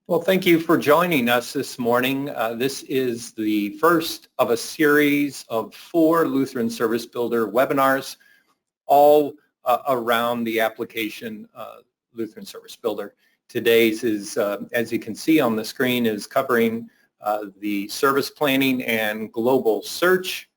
Well, thank you for joining us this morning. This is the first of a series of 4 Lutheran Service Builder webinars, all around the application Lutheran Service Builder. Today's is, as you can see on the screen, is covering the service planning and global search.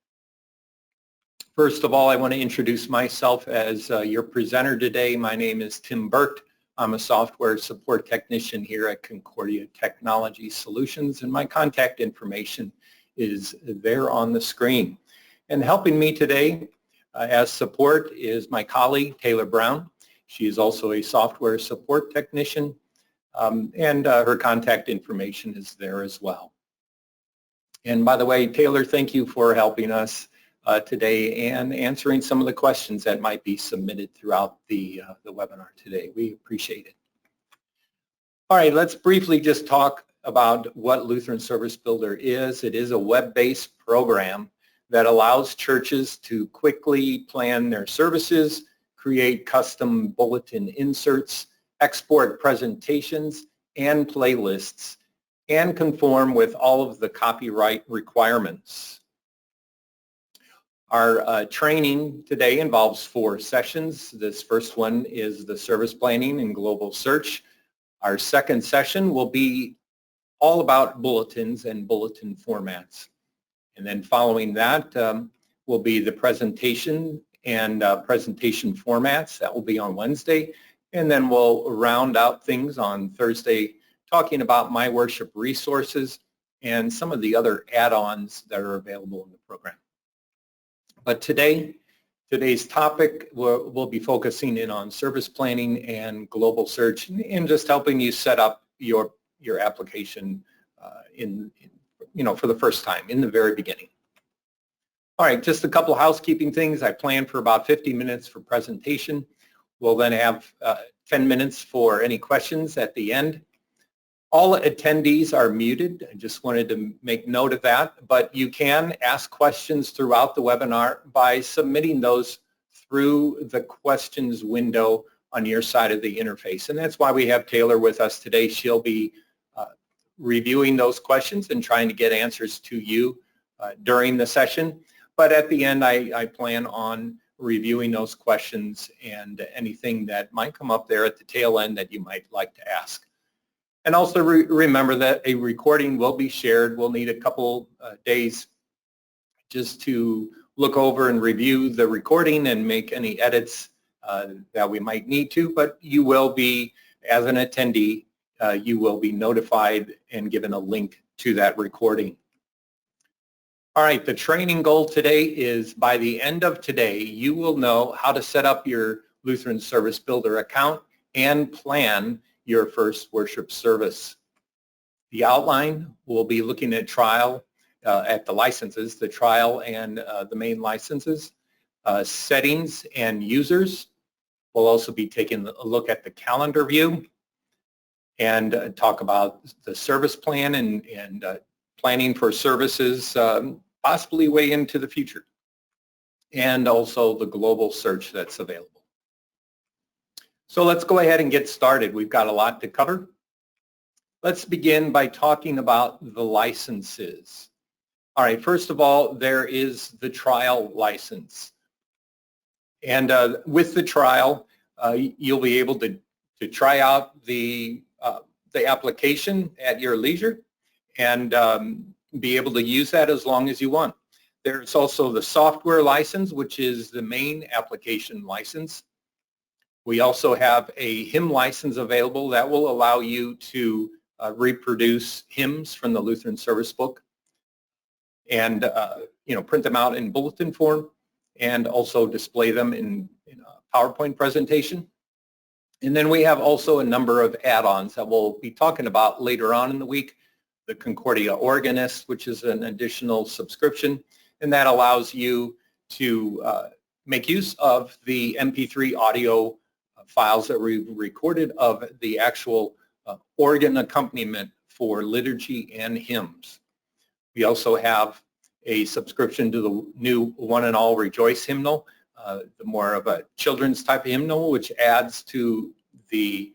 First of all, I want to introduce myself as your presenter today. My name is Tim Burt. I'm a software support technician here at Concordia Technology Solutions, and my contact information is there on the screen. And helping me today as support is my colleague, Taylor Brown. She is also a software support technician, and her contact information is there as well. And by the way, Taylor, thank you for helping us today and answering some of the questions that might be submitted throughout the webinar today. We appreciate it. All right, let's briefly just talk about what Lutheran Service Builder is. It is a web-based program that allows churches to quickly plan their services, create custom bulletin inserts, export presentations and playlists, and conform with all of the copyright requirements. Our training today involves 4 sessions. This first one is the service planning and global search. Our second session will be all about bulletins and bulletin formats. And then following that will be the presentation and presentation formats. That will be on Wednesday. And then we'll round out things on Thursday, talking about my worship resources and some of the other add-ons that are available in the program. But today's topic, we'll be focusing in on service planning and global search, and just helping you set up your application for the first time in the very beginning. All right, just a couple of housekeeping things. I plan for about 50 minutes for presentation. We'll then have 10 minutes for any questions at the end. All attendees are muted. I just wanted to make note of that, but you can ask questions throughout the webinar by submitting those through the questions window on your side of the interface. And that's why we have Taylor with us today. She'll be reviewing those questions and trying to get answers to you during the session. But at the end, I plan on reviewing those questions and anything that might come up there at the tail end that you might like to ask. And also remember that a recording will be shared. We'll need a couple days just to look over and review the recording and make any edits that we might need to, but you will be, as an attendee, you will be notified and given a link to that recording. All right, the training goal today is by the end of today, you will know how to set up your Lutheran Service Builder account and plan your first worship service. The outline will be looking at at the licenses, the trial and the main licenses, settings and users. We'll also be taking a look at the calendar view and talk about the service plan and planning for services possibly way into the future, and also the global search that's available. So let's go ahead and get started. We've got a lot to cover. Let's begin by talking about the licenses. All right, first of all, there is the trial license. And with the trial, you'll be able to try out the application at your leisure and be able to use that as long as you want. There's also the software license, which is the main application license. We also have a hymn license available that will allow you to reproduce hymns from the Lutheran Service Book and print them out in bulletin form and also display them in a PowerPoint presentation. And then we have also a number of add-ons that we'll be talking about later on in the week. The Concordia Organist, which is an additional subscription, and that allows you to make use of the MP3 audio files that we recorded of the actual organ accompaniment for liturgy and hymns. We also have a subscription to the new One and All Rejoice hymnal, more of a children's type of hymnal, which adds to the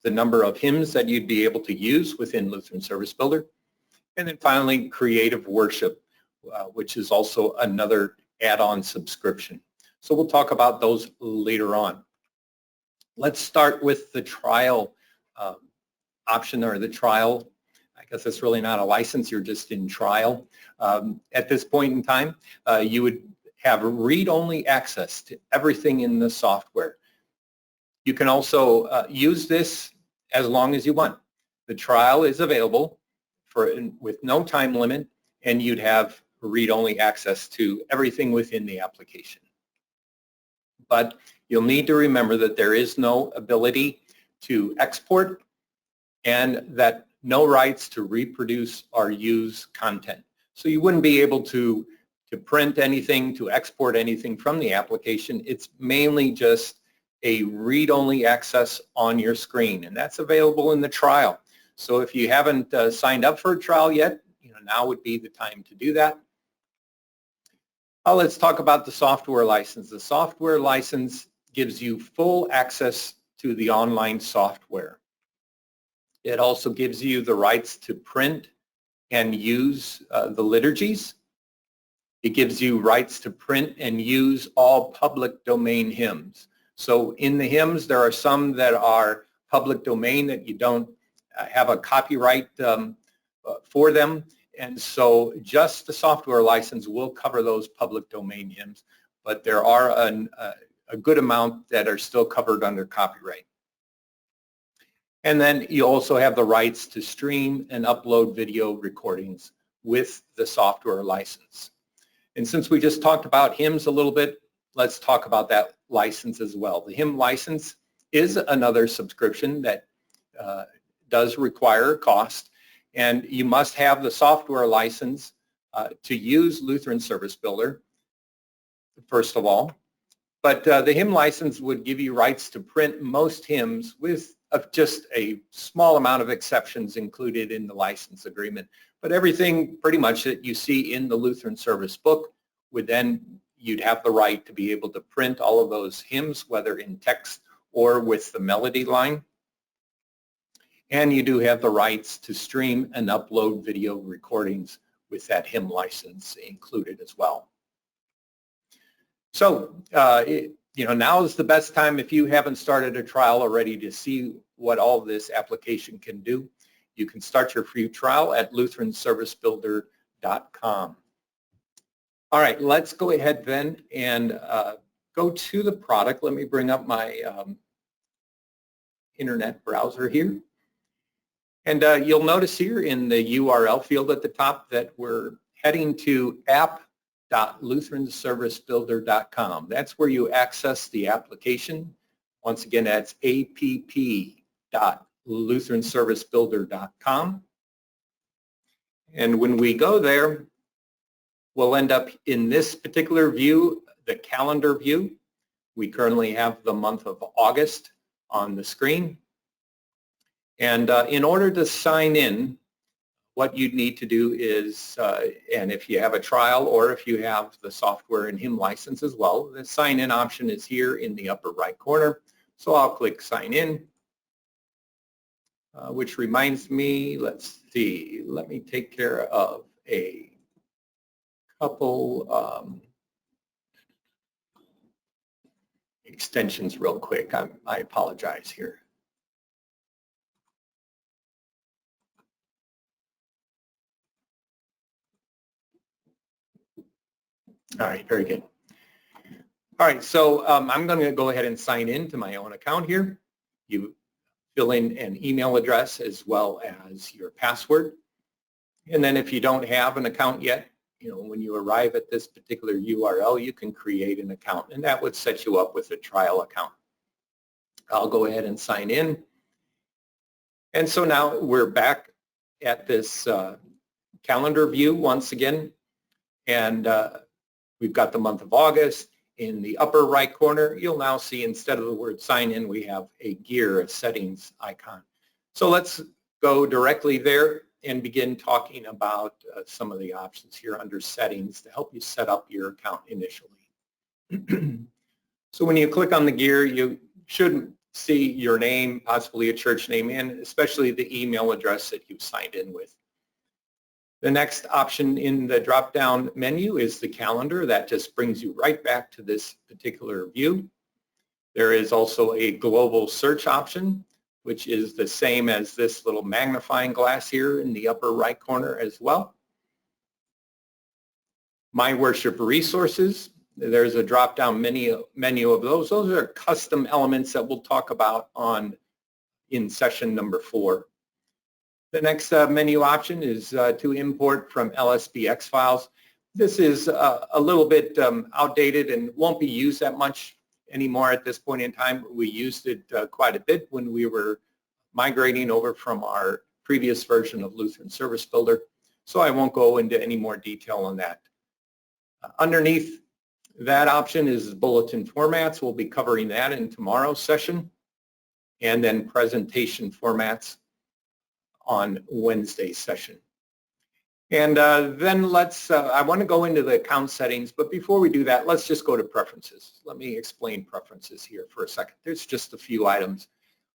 the number of hymns that you'd be able to use within Lutheran Service Builder. And then finally, creative worship, which is also another add-on subscription. So we'll talk about those later on. Let's start with the trial option, or the trial. I guess it's really not a license, you're just in trial. At this point in time, you would have read-only access to everything in the software. You can also use this as long as you want. The trial is available with no time limit, and you'd have read-only access to everything within the application. But you'll need to remember that there is no ability to export, and that no rights to reproduce or use content. So you wouldn't be able to print anything, to export anything from the application. It's mainly just a read-only access on your screen, and that's available in the trial. So if you haven't signed up for a trial yet, now would be the time to do that. Let's talk about the software license. The software license gives you full access to the online software. It also gives you the rights to print and use the liturgies. It gives you rights to print and use all public domain hymns. So in the hymns, there are some that are public domain that you don't have a copyright for them. And so just the software license will cover those public domain hymns, but there are a good amount that are still covered under copyright. And then you also have the rights to stream and upload video recordings with the software license. And since we just talked about hymns a little bit, let's talk about that license as well. The hymn license is another subscription that does require a cost, and you must have the software license to use Lutheran Service Builder, first of all. But the hymn license would give you rights to print most hymns with just a small amount of exceptions included in the license agreement. But everything pretty much that you see in the Lutheran Service book would then, you'd have the right to be able to print all of those hymns, whether in text or with the melody line. And you do have the rights to stream and upload video recordings with that hymn license included as well. So, now is the best time, if you haven't started a trial already, to see what all this application can do. You can start your free trial at lutheranservicebuilder.com. All right, let's go ahead then and go to the product. Let me bring up my internet browser here. And you'll notice here in the URL field at the top that we're heading to app.lutheranservicebuilder.com. That's where you access the application. Once again, that's app.lutheranservicebuilder.com. And when we go there, we'll end up in this particular view, the calendar view. We currently have the month of August on the screen. And in order to sign in, what you'd need to do is, and if you have a trial or if you have the software and hymn license as well, the sign in option is here in the upper right corner. So I'll click sign in, which reminds me, let's see, let me take care of a couple extensions real quick. I apologize here. All right, very good. All right, so I'm going to go ahead and sign in to my own account here. You fill in an email address as well as your password. And then if you don't have an account yet, when you arrive at this particular URL, you can create an account, and that would set you up with a trial account. I'll go ahead and sign in. And so now we're back at this calendar view once again, and we've got the month of August. In the upper right corner, you'll now see, instead of the word sign in, we have a gear, a settings icon. So let's go directly there and begin talking about some of the options here under settings to help you set up your account initially. So when you click on the gear, you should see your name, possibly a church name, and especially the email address that you've signed in with. The next option in the drop-down menu is the calendar. That just brings you right back to this particular view. There is also a global search option, which is the same as this little magnifying glass here in the upper right corner as well. My Worship Resources, there's a drop-down menu of those. Those are custom elements that we'll talk about in session number 4. The next menu option is to import from LSBX files. This is a little bit outdated and won't be used that much anymore at this point in time. We used it quite a bit when we were migrating over from our previous version of Lutheran Service Builder, so I won't go into any more detail on that. Underneath that option is bulletin formats. We'll be covering that in tomorrow's session, and then presentation formats on Wednesday's session. And then I want to go into the account settings, but before we do that, let's just go to preferences. Let me explain preferences here for a second. There's just a few items.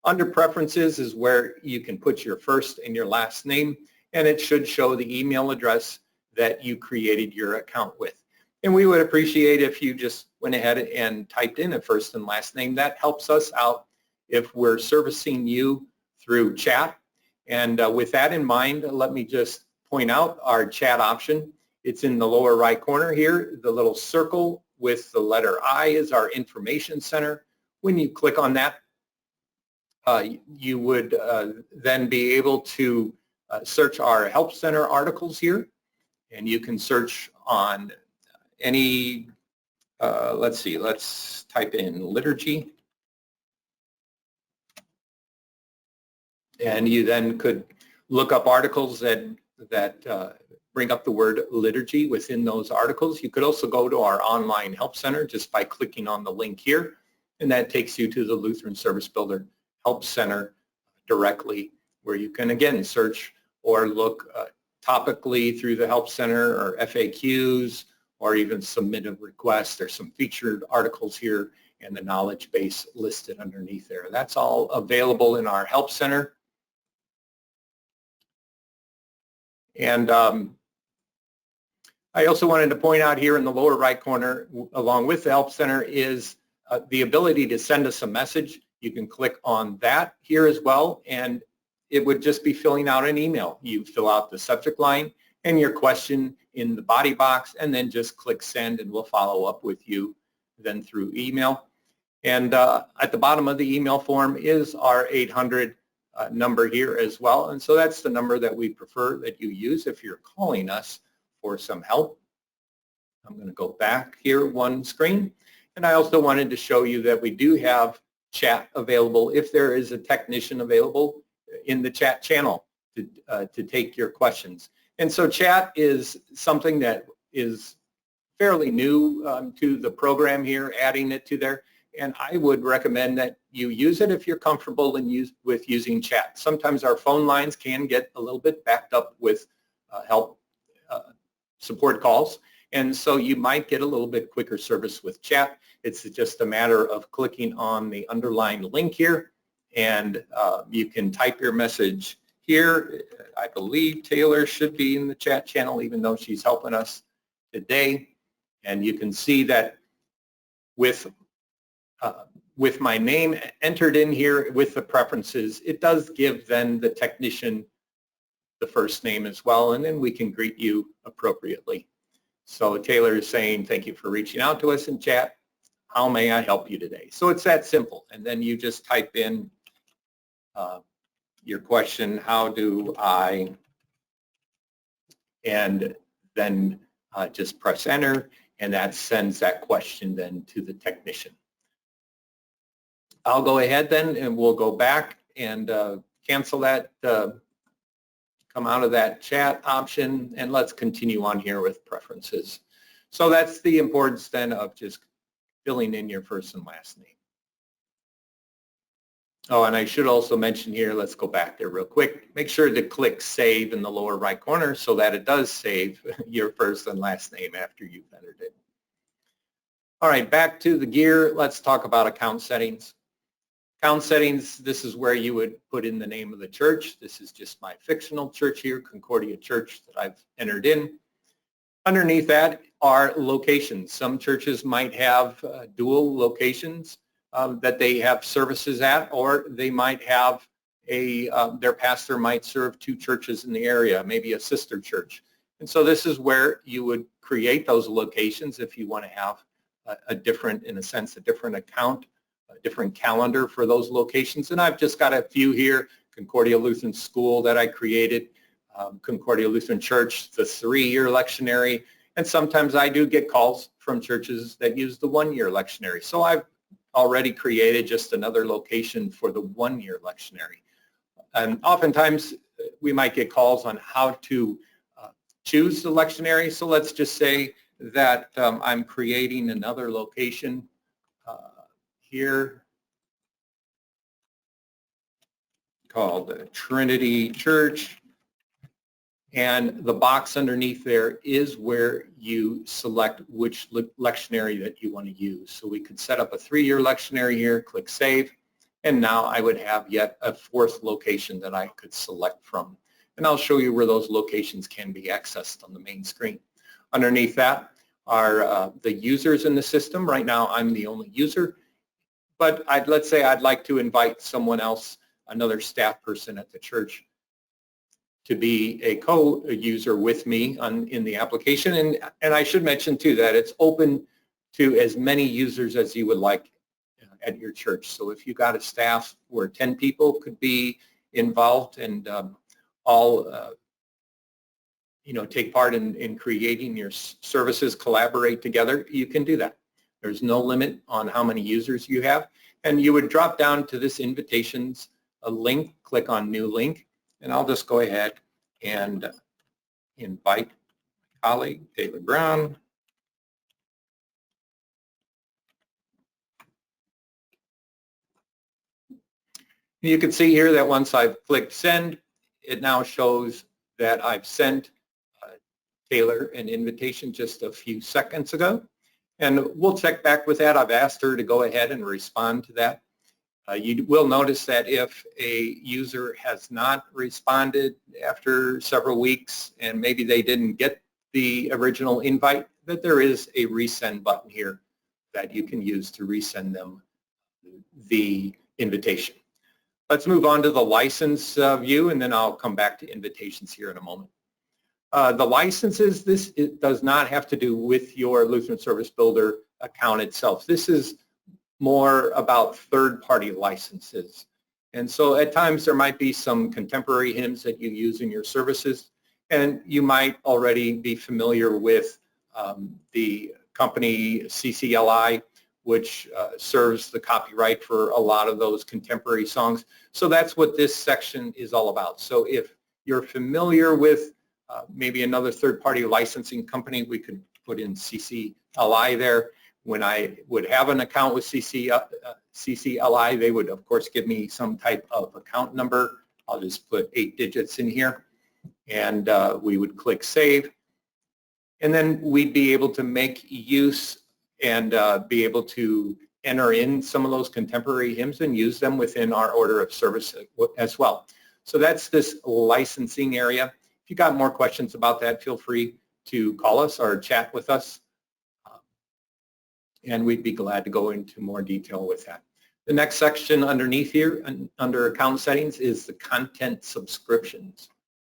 Under preferences is where you can put your first and your last name, and it should show the email address that you created your account with. And we would appreciate if you just went ahead and typed in a first and last name. That helps us out if we're servicing you through chat. And with that in mind, let me just point out our chat option. It's in the lower right corner here. The little circle with the letter I is our information center. When you click on that, you would then be able to search our Help Center articles here. And you can search on any, let's see, let's type in liturgy. And you then could look up articles that bring up the word liturgy within those articles. You could also go to our online help center just by clicking on the link here, and that takes you to the Lutheran Service Builder Help Center directly, where you can again search or look topically through the Help Center or FAQs, or even submit a request. There's some featured articles here and the knowledge base listed underneath there. That's all available in our Help Center. And I also wanted to point out here in the lower right corner, along with the Help Center, is the ability to send us a message. You can click on that here as well, and it would just be filling out an email. You fill out the subject line and your question in the body box, and then just click send, and we'll follow up with you then through email. And at the bottom of the email form is our 800 number here as well. And so that's the number that we prefer that you use if you're calling us for some help. I'm going to go back here one screen. And I also wanted to show you that we do have chat available if there is a technician available in the chat channel to take your questions. And so chat is something that is fairly new to the program here, adding it to there. And I would recommend that you use it if you're comfortable with using chat. Sometimes our phone lines can get a little bit backed up with help support calls. And so you might get a little bit quicker service with chat. It's just a matter of clicking on the underlined link here, and you can type your message here. I believe Taylor should be in the chat channel, even though she's helping us today. And you can see that with my name entered in here with the preferences, it does give then the technician the first name as well, and then we can greet you appropriately. So Taylor is saying, thank you for reaching out to us in chat. How may I help you today? So it's that simple. And then you just type in your question, how do I, and then just press enter, and that sends that question then to the technician. I'll go ahead then and we'll go back and cancel that, come out of that chat option, and let's continue on here with preferences. So that's the importance then of just filling in your first and last name. Oh, and I should also mention here, let's go back there real quick. Make sure to click save in the lower right corner so that it does save your first and last name after you've entered it. All right, back to the gear. Let's talk about account settings. Account settings, this is where you would put in the name of the church. This is just my fictional church here, Concordia Church, that I've entered in. Underneath that are locations. Some churches might have dual locations that they have services at, or they might have their pastor might serve two churches in the area, maybe a sister church. And so this is where you would create those locations if you want to have a different, in a sense, a different account, a different calendar for those locations. And I've just got a few here: Concordia Lutheran School that I created, Concordia Lutheran Church, the 3-year lectionary, and sometimes I do get calls from churches that use the 1-year lectionary. So I've already created just another location for the 1-year lectionary. And oftentimes we might get calls on how to choose the lectionary. So let's just say that I'm creating another location here called Trinity Church, and the box underneath there is where you select which lectionary that you want to use. So we could set up a 3-year lectionary here, click Save, and now I would have yet a 4th location that I could select from. And I'll show you where those locations can be accessed on the main screen. Underneath that are the users in the system. Right now I'm the only user, but let's say I'd like to invite someone else, another staff person at the church, to be a co-user with me in the application. And I should mention too that it's open to as many users as you would like at your church. So if you got a staff where 10 people could be involved and all take part in creating your services, collaborate together, you can do that. There's no limit on how many users you have. And you would drop down to this invitations link, click on new link, and I'll just go ahead and invite my colleague, David Brown. You can see here that once I've clicked send, it now shows that I've sent Taylor an invitation just a few seconds ago. And we'll check back with that. I've asked her to go ahead and respond to that. You will notice that if a user has not responded after several weeks and maybe they didn't get the original invite, that there is a resend button here that you can use to resend them the invitation. Let's move on to the license view, and then I'll come back to invitations here in a moment. The licenses, it does not have to do with your Lutheran Service Builder account itself. This is more about third-party licenses. And so at times there might be some contemporary hymns that you use in your services, and you might already be familiar with the company CCLI, which serves the copyright for a lot of those contemporary songs. So that's what this section is all about. So if you're familiar with maybe another third-party licensing company, we could put in CCLI there. When I would have an account with CCLI, they would, of course, give me some type of account number. I'll just put 8 digits in here, and we would click Save. And then we'd be able to make use and be able to enter in some of those contemporary hymns and use them within our order of service as well. So that's this licensing area. If you got more questions about that, feel free to call us or chat with us, and we'd be glad to go into more detail with that. The next section underneath here, under account settings, is the content subscriptions.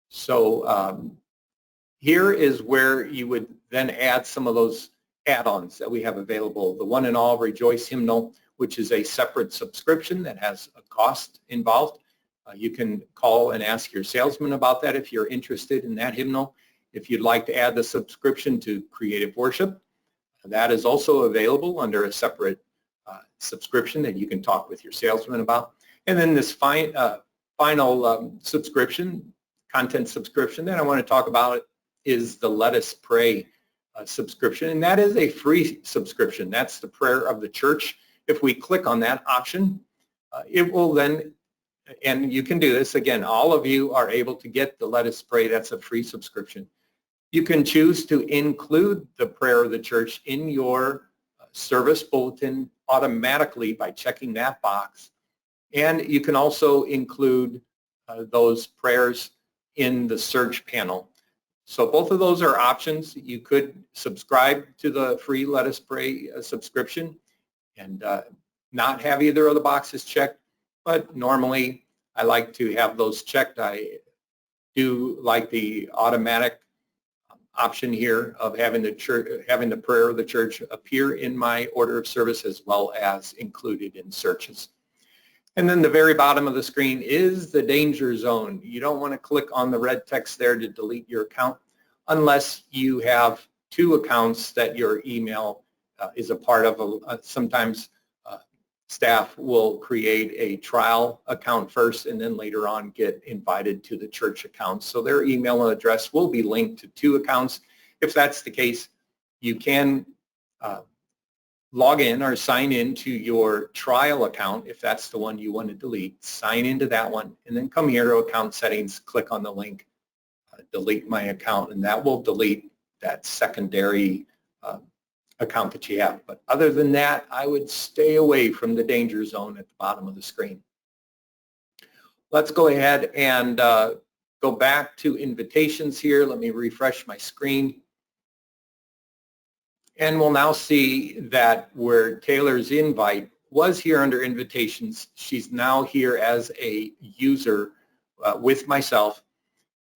So here is where you would then add some of those add-ons that we have available. The One and All Rejoice Hymnal, which is a separate subscription that has a cost involved. You can call and ask your salesman about that if you're interested in that hymnal. If you'd like to add the subscription to Creative Worship, that is also available under a separate subscription that you can talk with your salesman about. And then this final subscription, content subscription that I want to talk about is the Let Us Pray subscription, and that is a free subscription. That's the prayer of the church. If we click on that option, it will then, and you can do this, again, all of you are able to get the Let Us Pray. That's a free subscription. You can choose to include the prayer of the church in your service bulletin automatically by checking that box. And you can also include those prayers in the search panel. So both of those are options. You could subscribe to the free Let Us Pray subscription and not have either of the boxes checked, but normally I like to have those checked. I do like the automatic option here of having the prayer of the church appear in my order of service as well as included in searches. And then the very bottom of the screen is the danger zone. You don't want to click on the red text there to delete your account unless you have two accounts that your email is a part of. Sometimes staff will create a trial account first and then later on get invited to the church account. So their email address will be linked to two accounts. If that's the case, you can log in or sign in to your trial account if that's the one you want to delete. Sign into that one and then come here to account settings, click on the link, delete my account, and that will delete that secondary account that you have. But other than that, I would stay away from the danger zone at the bottom of the screen. Let's go ahead and go back to invitations here. Let me refresh my screen. And we'll now see that where Taylor's invite was here under invitations, she's now here as a user with myself.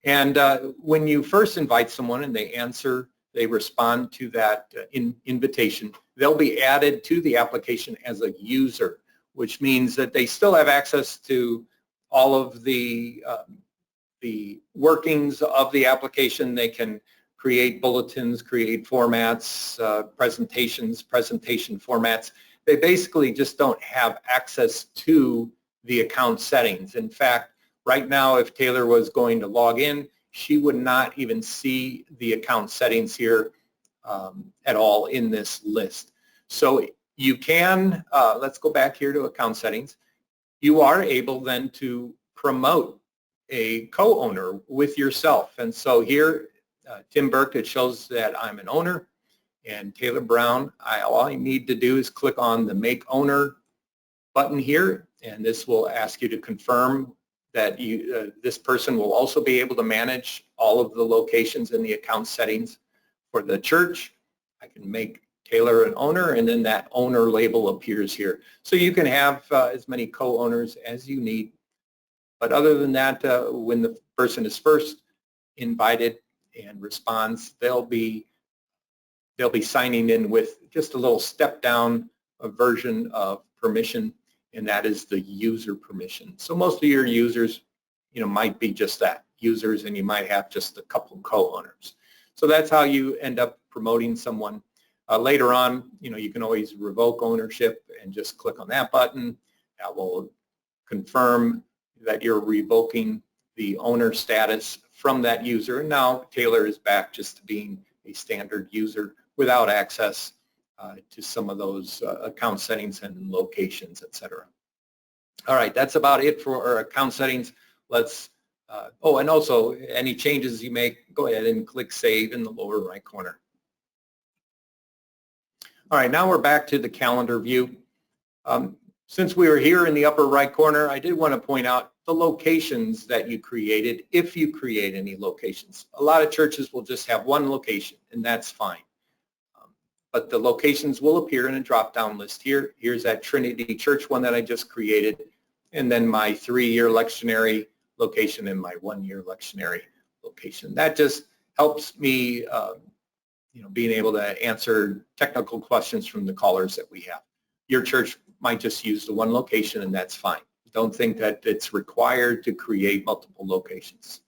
And when you first invite someone and they answer, they respond to that invitation, they'll be added to the application as a user, which means that they still have access to all of the workings of the application. They can create bulletins, create formats, presentation formats. They basically just don't have access to the account settings. In fact, right now, if Taylor was going to log in, she would not even see the account settings here at all in this list. So you can, let's go back here to account settings. You are able then to promote a co-owner with yourself. And so here, Tim Burke, it shows that I'm an owner, and Taylor Brown, all I need to do is click on the Make Owner button here, and this will ask you to confirm that this person will also be able to manage all of the locations in the account settings for the church. I can make Taylor an owner, and then that owner label appears here. So you can have as many co-owners as you need. But other than that, when the person is first invited and responds, they'll be signing in with just a little step down version of permission, and that is the user permission. So most of your users, might be just that, users, and you might have just a couple co-owners. So that's how you end up promoting someone. Later on, you can always revoke ownership and just click on that button. That will confirm that you're revoking the owner status from that user. And now Taylor is back just to being a standard user without access to some of those account settings and locations, etc. All right, that's about it for our account settings. Let's, and also any changes you make, go ahead and click Save in the lower right corner. All right, now we're back to the calendar view. Since we were here in the upper right corner, I did want to point out the locations that you created, if you create any locations. A lot of churches will just have one location, and that's fine. But the locations will appear in a drop-down list here. Here's that Trinity Church one that I just created, and then my 3-year lectionary location and my 1-year lectionary location. That just helps me being able to answer technical questions from the callers that we have. Your church might just use the one location, and that's fine. Don't think that it's required to create multiple locations.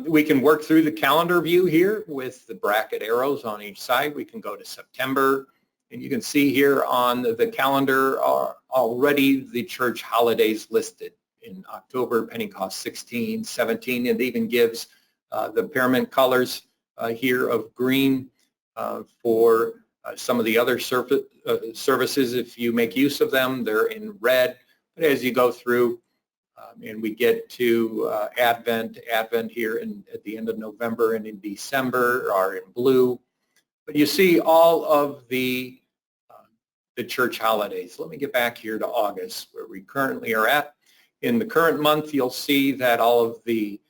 We can work through the calendar view here with the bracket arrows on each side. We can go to September, and you can see here on the calendar are already the church holidays listed. In October, Pentecost 16, 17, it even gives the pyramid colors here of green for some of the other services. If you make use of them, they're in red. But as you go through and we get to Advent here at the end of November and in December are in blue. But you see all of the the church holidays. Let me get back here to August, where we currently are at. In the current month, you'll see that all of the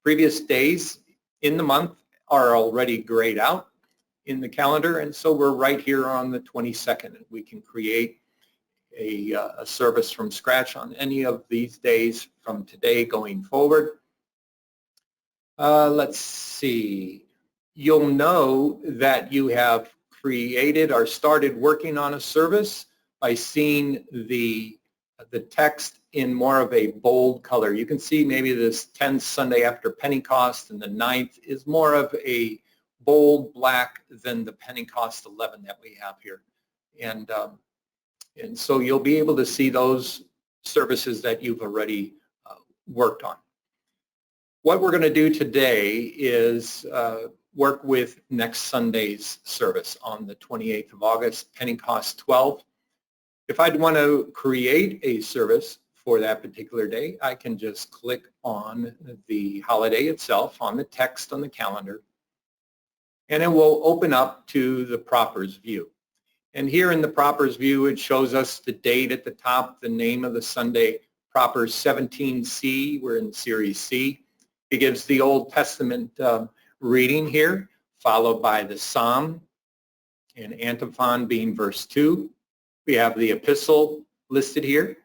previous days in the month are already grayed out in the calendar, and so we're right here on the 22nd. We can create a service from scratch on any of these days from today going forward. Let's see. You'll know that you have created or started working on a service by seeing the text in more of a bold color. You can see maybe this 10th Sunday after Pentecost and the 9th is more of a bold black than the Pentecost 11 that we have here. And so you'll be able to see those services that you've already worked on. What we're going to do today is work with next Sunday's service on the 28th of August, Pentecost 12. If I'd want to create a service for that particular day, I can just click on the holiday itself, on the text on the calendar, and it will open up to the Propers view. And here in the Propers view, it shows us the date at the top, the name of the Sunday, Propers 17C. We're in Series C. It gives the Old Testament reading here, followed by the Psalm and antiphon being verse 2. We have the epistle listed here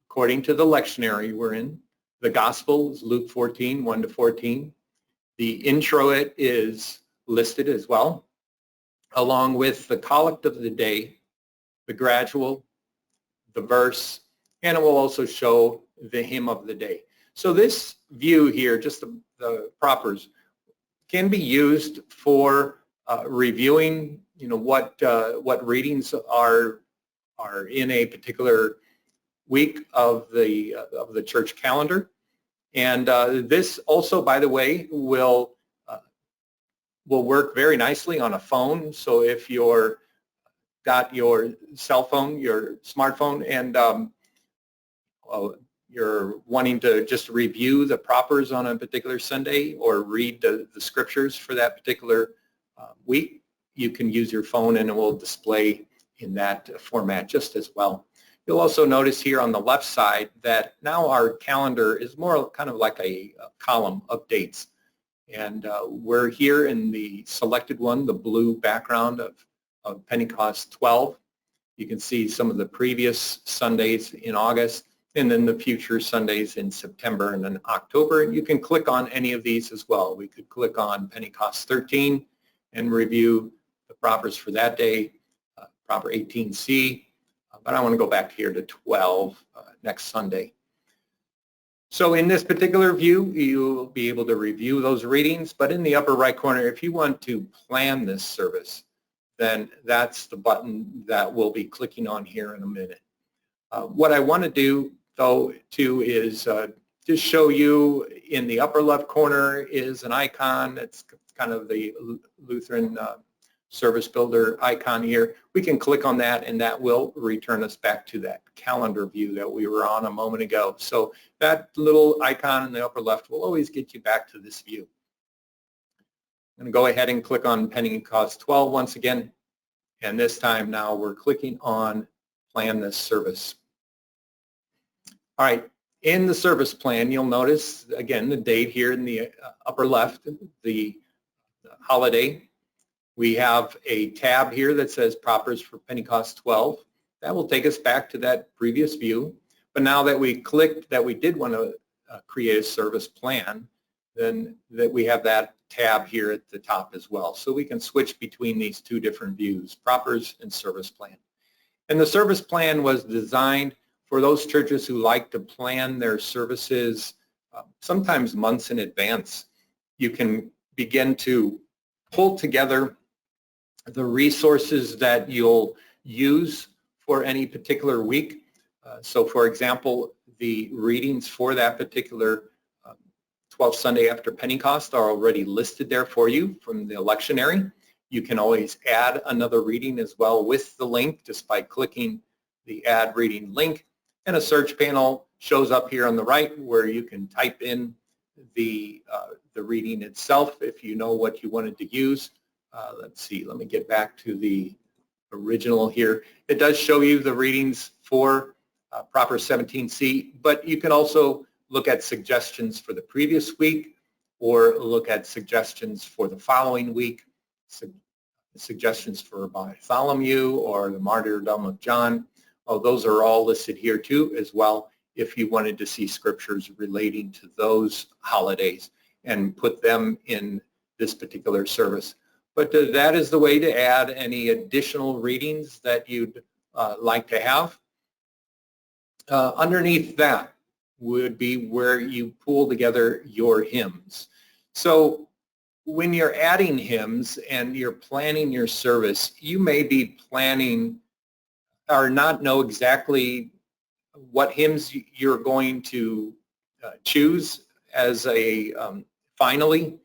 according to the lectionary we're in. The gospel is Luke 14, 1 to 14. The introit is listed as well, along with the collect of the day, the gradual, the verse, and it will also show the hymn of the day. So this view here, just the Propers, can be used for reviewing, what readings are in a particular week of the church calendar. And this also, by the way, will work very nicely on a phone. So if you're got your cell phone, your smartphone, and you're wanting to just review the Propers on a particular Sunday or read the scriptures for that particular week, you can use your phone and it will display in that format just as well. You'll also notice here on the left side that now our calendar is more kind of like a column of dates. And we're here in the selected one, the blue background of Pentecost 12. You can see some of the previous Sundays in August, and then the future Sundays in September and then October. And you can click on any of these as well. We could click on Pentecost 13 and review the Propers for that day, Proper 18C. But I want to go back here to 12 next Sunday. So in this particular view, you'll be able to review those readings. But in the upper right corner, if you want to plan this service, then that's the button that we'll be clicking on here in a minute. What I want to do, though, too, is just show you in the upper left corner is an icon. It's kind of the Lutheran Service Builder icon here. We can click on that, and that will return us back to that calendar view that we were on a moment ago. So that little icon in the upper left will always get you back to this view. I'm going to go ahead and click on Pentecost 12 once again, and this time now we're clicking on Plan this service. All right, in the service plan, you'll notice, again, the date here in the upper left, the holiday. We have a tab here that says Propers for Pentecost 12. That will take us back to that previous view. But now that we clicked that we did want to create a service plan, then that we have that tab here at the top as well. So we can switch between these two different views, Propers and service plan. And the service plan was designed for those churches who like to plan their services sometimes months in advance. You can begin to pull together the resources that you'll use for any particular week. So for example, the readings for that particular 12th Sunday after Pentecost are already listed there for you from the lectionary. You can always add another reading as well with the link just by clicking the add reading link. And a search panel shows up here on the right where you can type in the reading itself if you know what you wanted to use. Let's see, let me get back to the original here. It does show you the readings for Proper 17C, but you can also look at suggestions for the previous week or look at suggestions for the following week, suggestions for Bartholomew or the martyrdom of John. Oh, those are all listed here too as well if you wanted to see scriptures relating to those holidays and put them in this particular service. But that is the way to add any additional readings that you'd like to have. Underneath that would be where you pull together your hymns. So when you're adding hymns and you're planning your service, you may be planning or not know exactly what hymns you're going to choose as a finally,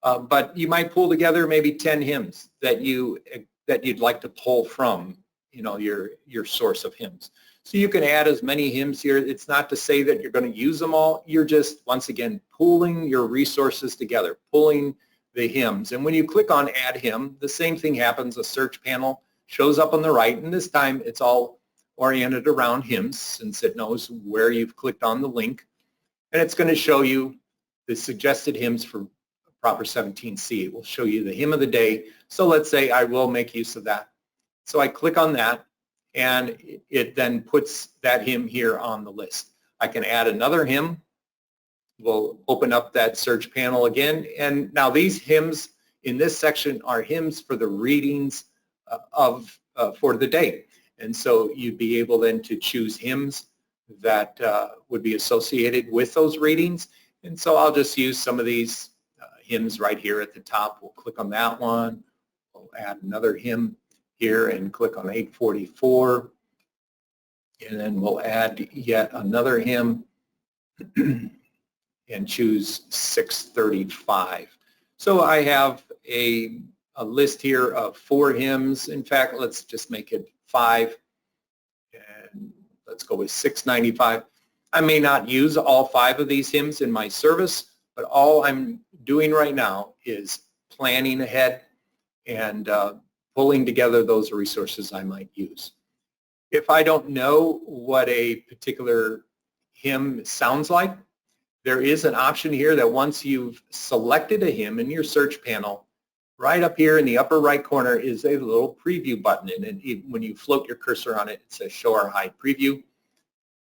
but you might pull together maybe 10 hymns that you'd like to pull from, your source of hymns. So you can add as many hymns here. It's not to say that you're going to use them all. You're just, once again, pulling your resources together, pulling the hymns. And when you click on Add Hymn, the same thing happens. A search panel shows up on the right, and this time it's all oriented around hymns since it knows where you've clicked on the link. And it's going to show you the suggested hymns for Proper 17C. It will show you the hymn of the day. So let's say I will make use of that. So I click on that, and it then puts that hymn here on the list. I can add another hymn. We'll open up that search panel again. And now these hymns in this section are hymns for the readings for the day. And so you'd be able then to choose hymns that would be associated with those readings. And so I'll just use some of these hymns right here at the top. We'll click on that one. We'll add another hymn here and click on 844. And then we'll add yet another hymn and choose 635. So I have a list here of 4 hymns. In fact, let's just make it 5. And let's go with 695. I may not use all 5 of these hymns in my service, but all I'm doing right now is planning ahead and pulling together those resources I might use. If I don't know what a particular hymn sounds like, there is an option here that once you've selected a hymn in your search panel, right up here in the upper right corner is a little preview button. And when you float your cursor on it, it says show or hide preview.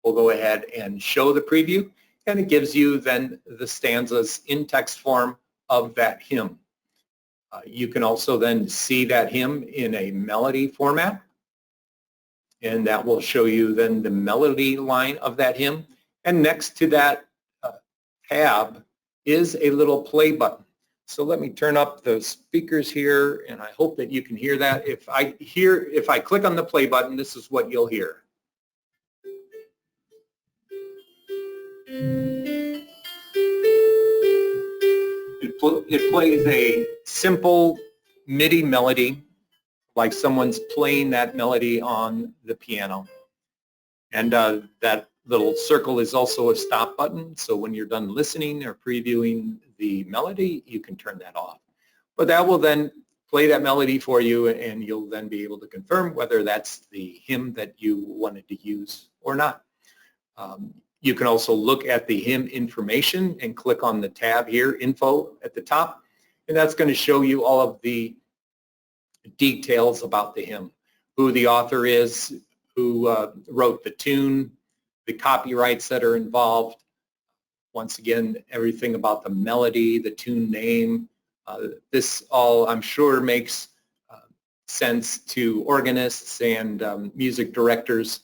We'll go ahead and show the preview, and it gives you then the stanzas in text form of that hymn. You can also then see that hymn in a melody format, and that will show you then the melody line of that hymn. And next to that tab is a little play button. So let me turn up the speakers here, and I hope that you can hear that. If I click on the play button, this is what you'll hear. It plays a simple MIDI melody, like someone's playing that melody on the piano. And that little circle is also a stop button, so when you're done listening or previewing the melody, you can turn that off. But that will then play that melody for you, and you'll then be able to confirm whether that's the hymn that you wanted to use or not. You can also look at the hymn information and click on the tab here, Info, at the top, and that's going to show you all of the details about the hymn, who the author is, who wrote the tune, the copyrights that are involved. Once again, everything about the melody, the tune name. This all, I'm sure, makes sense to organists and music directors.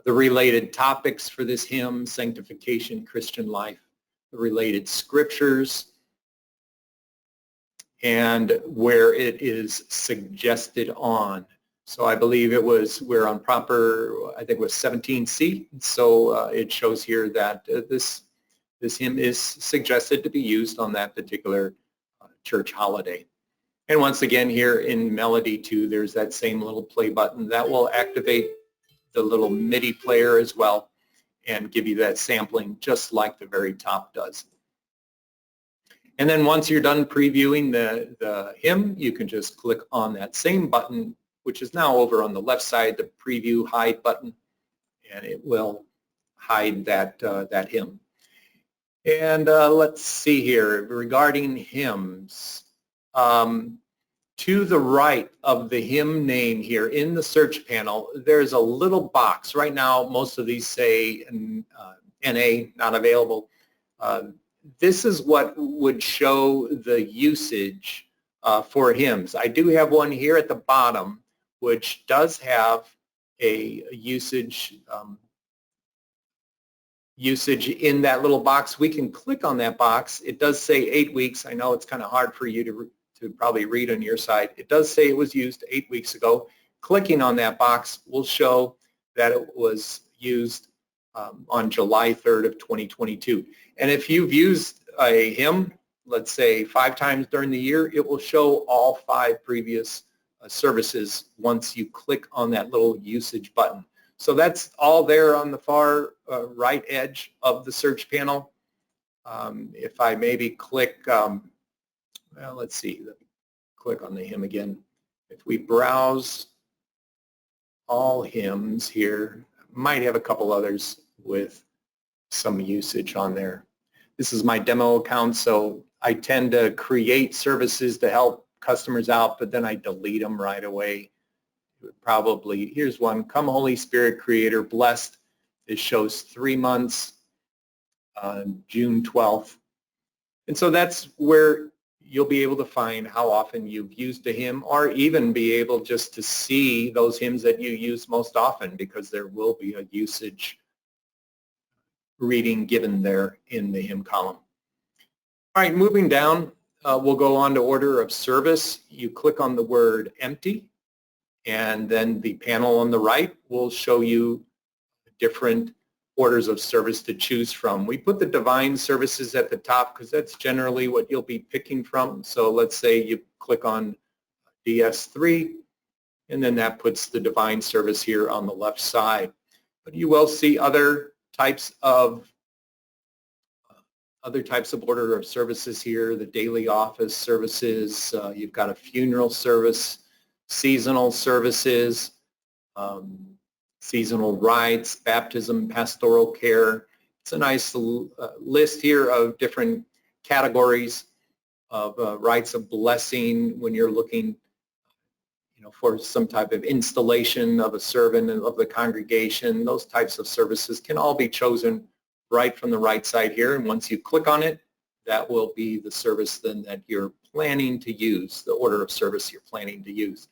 The related topics for this hymn, sanctification, Christian life, the related scriptures, and where it is suggested on. So I believe we're on proper, I think it was 17C. So it shows here that this hymn is suggested to be used on that particular church holiday. And once again, here in Melody 2, there's that same little play button that will activate the little MIDI player as well and give you that sampling just like the very top does. And then once you're done previewing the hymn, you can just click on that same button which is now over on the left side, the preview hide button, and it will hide that, that hymn. And let's see here, regarding hymns, to the right of the hymn name here in the search panel, there's a little box. Right now, most of these say NA, not available. This is what would show the usage for hymns. I do have one here at the bottom, which does have a usage usage in that little box. We can click on that box. It does say 8 weeks. I know it's kind of hard for you to probably read on your side. It does say it was used 8 weeks ago. Clicking on that box will show that it was used on July 3rd of 2022. And if you've used a hymn, let's say 5 times during the year, it will show all 5 previous services once you click on that little usage button. So that's all there on the far right edge of the search panel. If I maybe click, well, let's see, click on the hymn again. If we browse all hymns here, might have a couple others with some usage on there. This is my demo account, so I tend to create services to help customers out, but then I delete them right away. Probably, here's one, Come Holy Spirit Creator, Blessed. It shows 3 months, June 12th. And so that's where you'll be able to find how often you've used a hymn, or even be able just to see those hymns that you use most often, because there will be a usage reading given there in the hymn column. All right, moving down, we'll go on to order of service. You click on the word empty, and then the panel on the right will show you different orders of service to choose from. We put the divine services at the top because that's generally what you'll be picking from. So let's say you click on DS3, and then that puts the divine service here on the left side. But you will see other types of order of services here, the daily office services. You've got a funeral service, seasonal services, seasonal rites, baptism, pastoral care. It's a nice list here of different categories of rites of blessing when you're looking, for some type of installation of a servant of the congregation. Those types of services can all be chosen right from the right side here, and once you click on it, that will be the service then that you're planning to use, the order of service you're planning to use.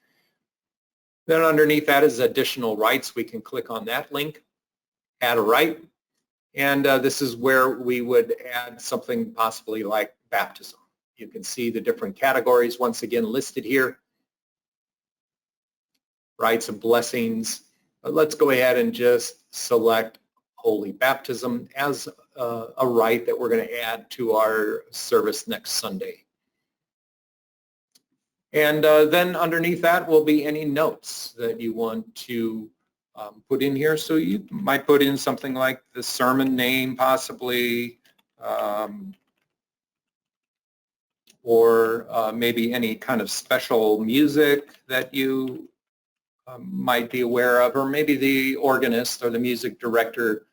Then underneath that is additional rites. We can click on that link, add a rite, and this is where we would add something possibly like baptism. You can see the different categories once again listed here. Rites of blessings. Let's go ahead and just select Holy Baptism as a rite that we're going to add to our service next Sunday. And then underneath that will be any notes that you want to put in here. So you might put in something like the sermon name possibly, or maybe any kind of special music that you might be aware of, or maybe the organist or the music director.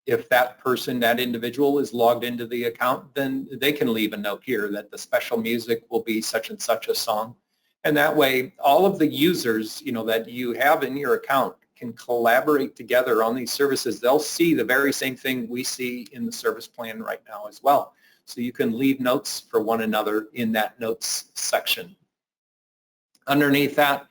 If that person, that individual is logged into the account, then they can leave a note here that the special music will be such and such a song. And that way, all of the users, that you have in your account can collaborate together on these services. They'll see the very same thing we see in the service plan right now as well. So you can leave notes for one another in that notes section. Underneath that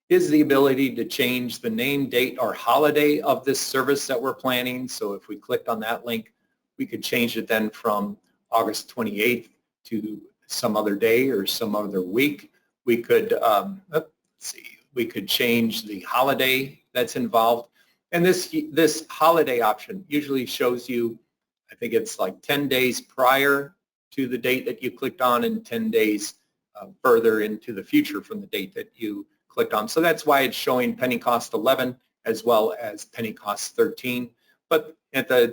is the ability to change the name, date, or holiday of this service that we're planning. So if we clicked on that link, we could change it then from August 28th to some other day or some other week. We could, we could change the holiday that's involved. And this holiday option usually shows you, I think it's like 10 days prior to the date that you clicked on and 10 days further into the future from the date that you clicked on. So that's why it's showing Pentecost 11 as well as Pentecost 13. But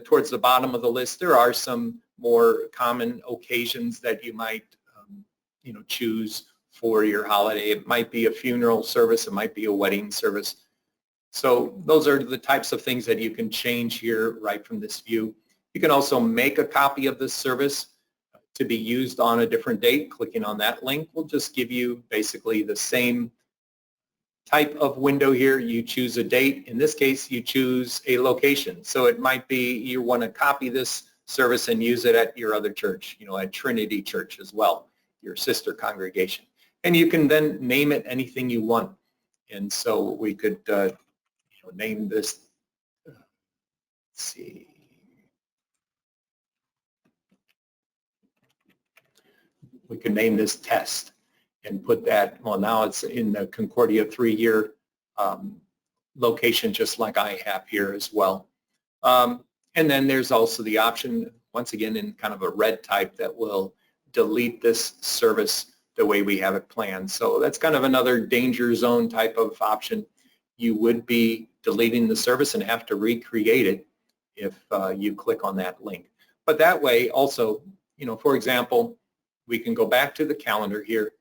towards the bottom of the list, there are some more common occasions that you might choose for your holiday. It might be a funeral service, it might be a wedding service. So those are the types of things that you can change here right from this view. You can also make a copy of this service to be used on a different date. Clicking on that link will just give you basically the same type of window here. You choose a date. In this case, you choose a location. So it might be you want to copy this service and use it at your other church, at Trinity Church as well, your sister congregation. And you can then name it anything you want. And so we could name this, let's see, we could name this test and put that, well, now it's in the Concordia 3-year location, just like I have here as well. And then there's also the option, once again, in kind of a red type, that will delete this service the way we have it planned. So that's kind of another danger zone type of option. You would be deleting the service and have to recreate it if you click on that link. But that way also, for example, we can go back to the calendar here.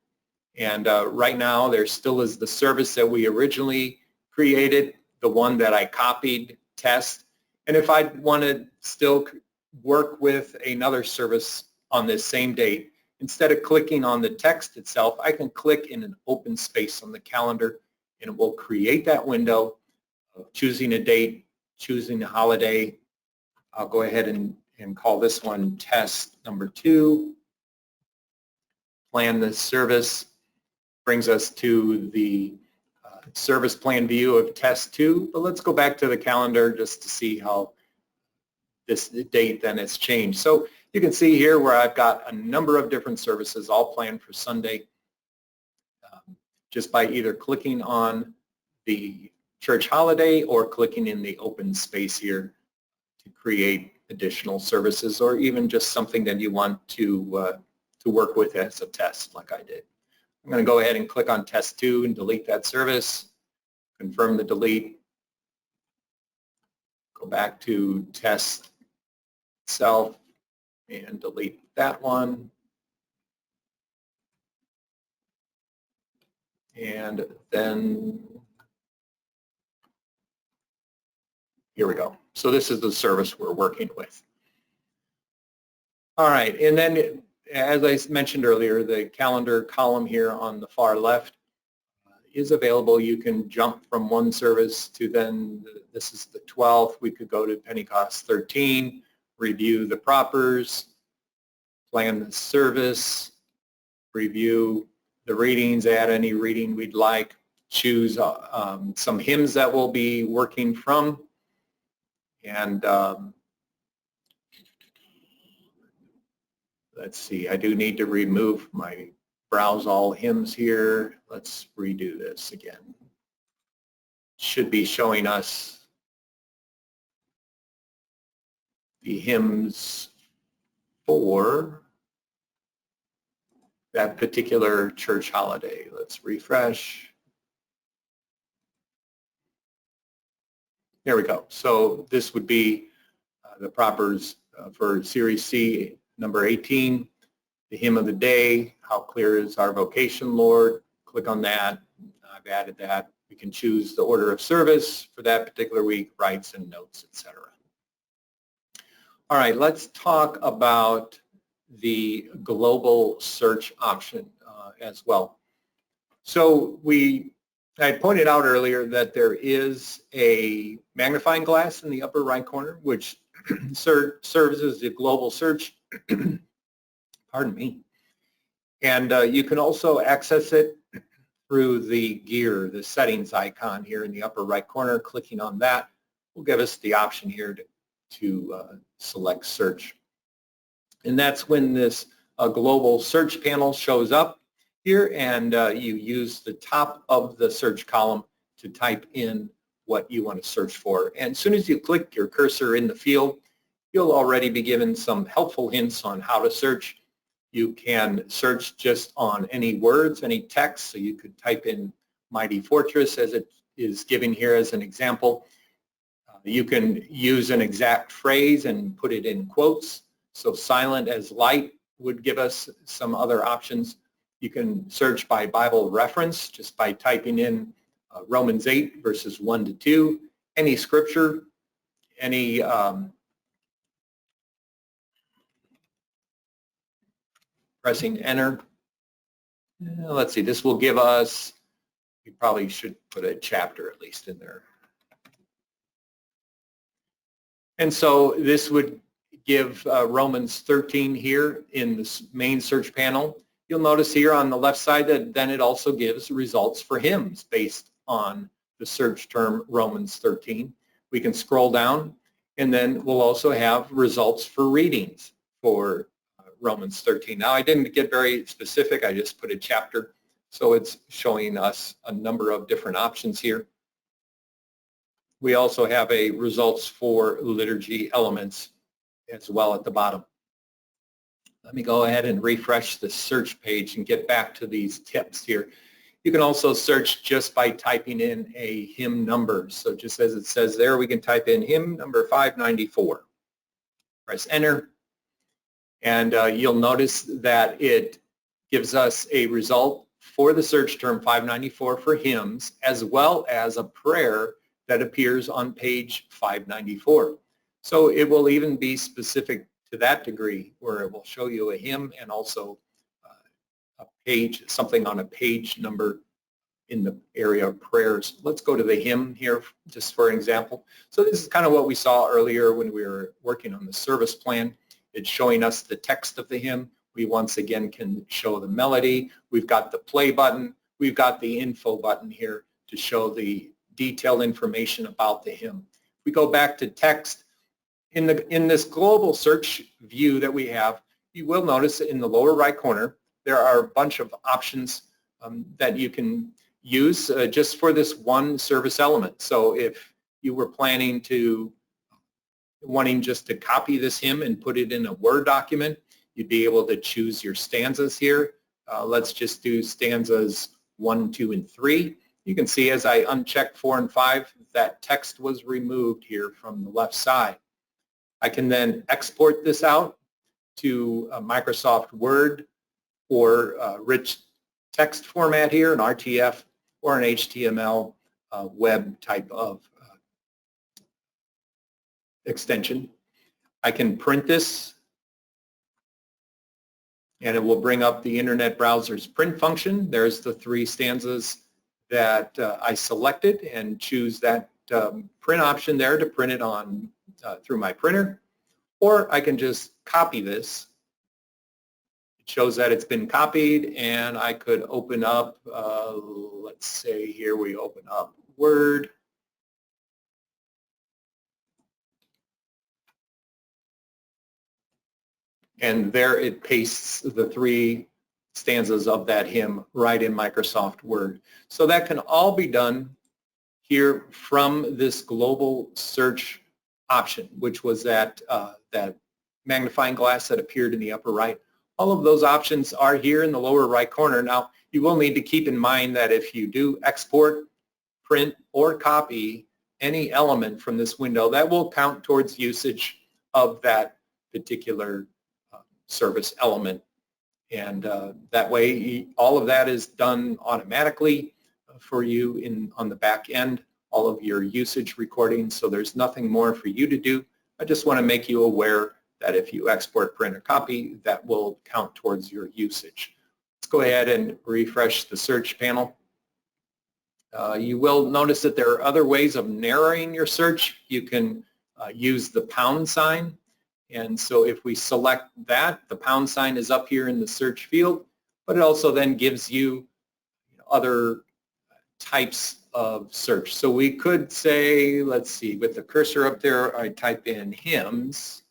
And right now there still is the service that we originally created, the one that I copied, test. And if I want to still work with another service on this same date, instead of clicking on the text itself, I can click in an open space on the calendar, and it will create that window of choosing a date, choosing a holiday. I'll go ahead and call this one test number 2. Plan this service. Brings us to the service plan view of test 2, but let's go back to the calendar just to see how this date then has changed. So you can see here where I've got a number of different services all planned for Sunday, just by either clicking on the church holiday or clicking in the open space here to create additional services, or even just something that you want to work with as a test like I did. I'm going to go ahead and click on test 2 and delete that service, confirm the delete, go back to test itself and delete that one. And then here we go. So this is the service we're working with. All right, and then as I mentioned earlier, the calendar column here on the far left is available. You can jump from one service to then, this is the 12th. We could go to Pentecost 13, review the propers, plan the service, review the readings, add any reading we'd like, choose some hymns that we'll be working from, and let's see, I do need to remove my browse all hymns here. Let's redo this again. Should be showing us the hymns for that particular church holiday. Let's refresh. There we go. So this would be the propers for Series C, number 18, the hymn of the day, How Clear is Our Vocation, Lord. Click on that. I've added that. We can choose the order of service for that particular week, rites and notes, etc. All right, let's talk about the global search option as well. So I pointed out earlier that there is a magnifying glass in the upper right corner, which serves as the global search. Pardon me. And you can also access it through the gear, the settings icon here in the upper right corner. Clicking on that will give us the option here to select search. And that's when this global search panel shows up here, and you use the top of the search column to type in what you want to search for. And as soon as you click your cursor in the field, you'll already be given some helpful hints on how to search. You can search just on any words, any text, so you could type in Mighty Fortress as it is given here as an example. You can use an exact phrase and put it in quotes. So silent as light would give us some other options. You can search by Bible reference just by typing in Romans 8 verses 1 to 2, any scripture, any pressing enter. Let's see, this will give us, we probably should put a chapter at least in there. And so this would give Romans 13 here in the main search panel. You'll notice here on the left side that then it also gives results for hymns based on the search term Romans 13. We can scroll down and then we'll also have results for readings for Romans 13. Now I didn't get very specific, I just put a chapter, so it's showing us a number of different options here. We also have a results for liturgy elements as well at the bottom. Let me go ahead and refresh the search page and get back to these tips here. You can also search just by typing in a hymn number. So just as it says there, we can type in hymn number 594. Press enter, and you'll notice that it gives us a result for the search term 594 for hymns, as well as a prayer that appears on page 594. So it will even be specific to that degree, where it will show you a hymn and also a page, something on a page number in the area of prayers. Let's go to the hymn here just for an example. So this is kind of what we saw earlier when we were working on the service plan. It's showing us the text of the hymn. We once again can show the melody. We've got the play button. We've got the info button here to show the detailed information about the hymn. If we go back to text, in this global search view that we have, you will notice in the lower right corner, there are a bunch of options that you can use just for this one service element. So if you were wanting just to copy this hymn and put it in a Word document, you'd be able to choose your stanzas here. Let's just do stanzas 1, 2, and 3. You can see as I unchecked 4 and 5, that text was removed here from the left side. I can then export this out to a Microsoft Word or rich text format here, an RTF or an HTML web type of extension. I can print this and it will bring up the Internet browser's print function. There's the 3 stanzas that I selected and choose that print option there to print it on through my printer, or I can just copy this. It shows that it's been copied, and I could open up, let's say here we open up Word. And there it pastes the 3 stanzas of that hymn right in Microsoft Word. So that can all be done here from this global search option, which was that magnifying glass that appeared in the upper right. All of those options are here in the lower right corner. Now, you will need to keep in mind that if you do export, print, or copy any element from this window, that will count towards usage of that particular service element. And that way, all of that is done automatically for you on the back end, all of your usage recordings, so there's nothing more for you to do. I just want to make you aware that if you export, print, or copy, that will count towards your usage. Let's go ahead and refresh the search panel. You will notice that there are other ways of narrowing your search. You can use the pound sign. And so if we select that, the pound sign is up here in the search field, but it also then gives you other types of search. So we could say, let's see, with the cursor up there, I type in hymns,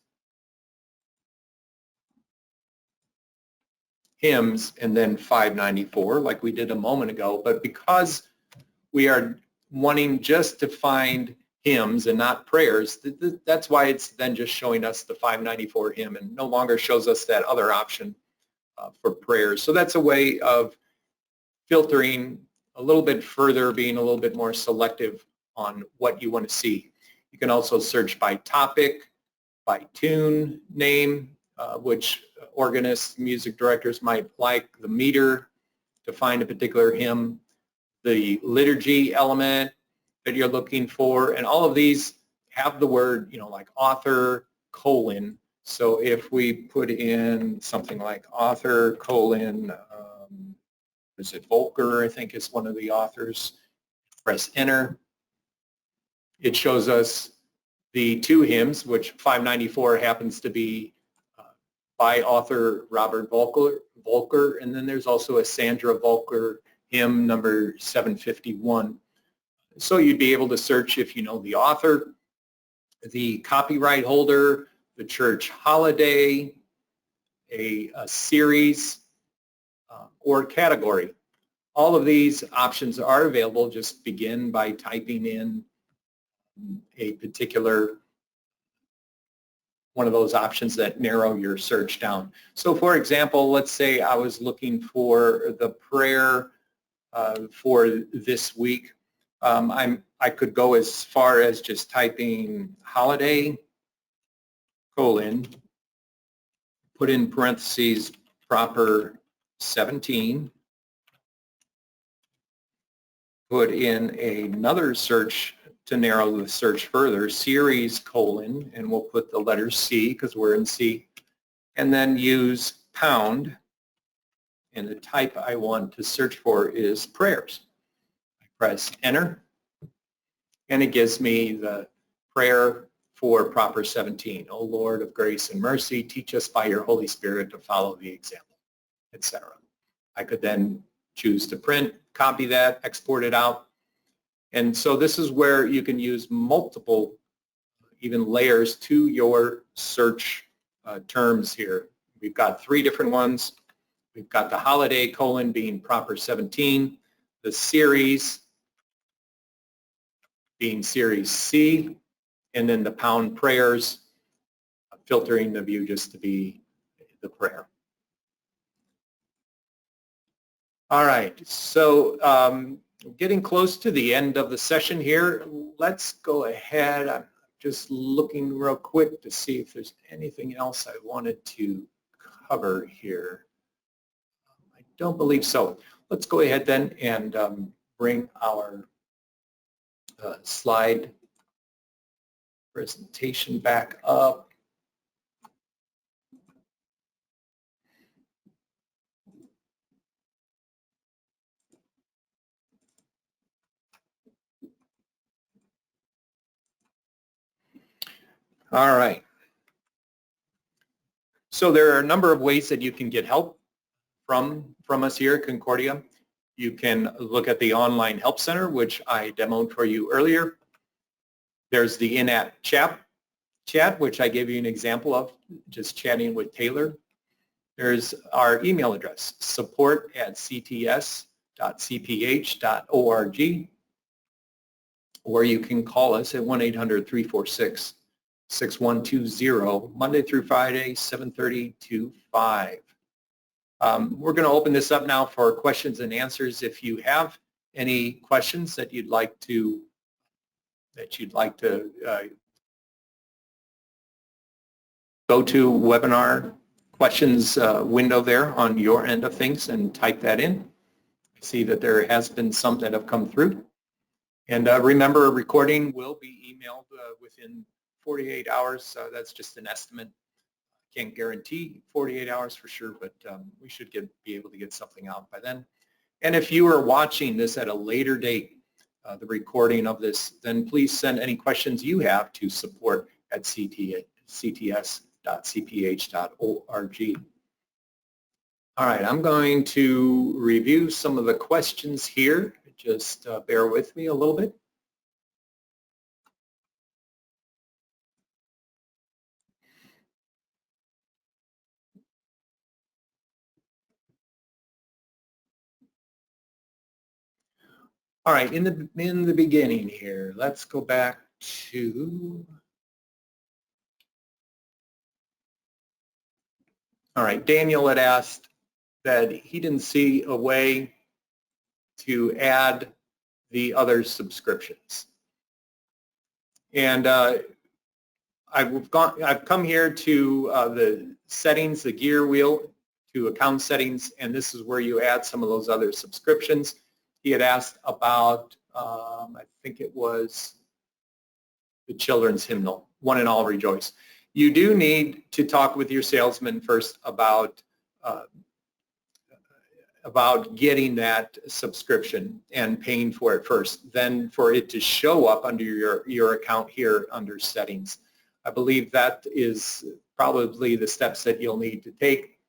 and then 594 like we did a moment ago. But because we are wanting just to find hymns and not prayers, that's why it's then just showing us the 594 hymn and no longer shows us that other option for prayers. So that's a way of filtering a little bit further, being a little bit more selective on what you want to see. You can also search by topic, by tune name, which organists, music directors might like, the meter, to find a particular hymn, the liturgy element that you're looking for, and all of these have the word, like author, colon. So if we put in something like author, colon, is it Volker, I think is one of the authors, press enter. It shows us the two hymns, which 594 happens to be by author Robert Volker, and then there's also a Sandra Volker hymn number 751. So you'd be able to search if you know the author, the copyright holder, the church holiday, a series, or category. All of these options are available. Just begin by typing in a particular one of those options that narrow your search down. So for example, let's say I was looking for the prayer for this week. I could go as far as just typing holiday, colon, put in parentheses, proper 17, put in another search to narrow the search further, series, colon, and we'll put the letter C because we're in C, and then use pound, and the type I want to search for is prayers. I press enter, and it gives me the prayer for proper 17. O Lord of grace and mercy, teach us by your Holy Spirit to follow the example, etc. I could then choose to print, copy that, export it out. And so this is where you can use multiple, even layers to your search terms here. We've got 3 different ones. We've got the holiday, colon, being proper 17, the series being series C, and then the pound prayers, filtering the view just to be the prayer. All right, so getting close to the end of the session here. Let's go ahead. I'm just looking real quick to see if there's anything else I wanted to cover here. I don't believe so. Let's go ahead then and bring our slide presentation back up. All right. So there are a number of ways that you can get help from us here at Concordia. You can look at the online help center, which I demoed for you earlier. There's the in-app chat, which I gave you an example of, just chatting with Taylor. There's our email address, support@cts.cph.org, or you can call us at 1-800-346-6120, Monday through Friday, 7:30 to 5. We're going to open this up now for questions and answers. If you have any questions that you'd like to go to webinar questions window there on your end of things and type that in. I see that there has been some that have come through. And remember, a recording will be emailed within 48 hours. That's just an estimate. Can't guarantee 48 hours for sure, but we should be able to get something out by then. And if you are watching this at a later date, the recording of this, then please send any questions you have to support@cts.cph.org. All right, I'm going to review some of the questions here. Just bear with me a little bit. All right, in the beginning here, let's go back to, all right, Daniel had asked that he didn't see a way to add the other subscriptions. And I've come here to the settings, the gear wheel, to account settings, and this is where you add some of those other subscriptions. He had asked about, I think it was the children's hymnal, One and All Rejoice. You do need to talk with your salesman first about getting that subscription and paying for it first, then for it to show up under your account here under settings. I believe that is probably the steps that you'll need to take.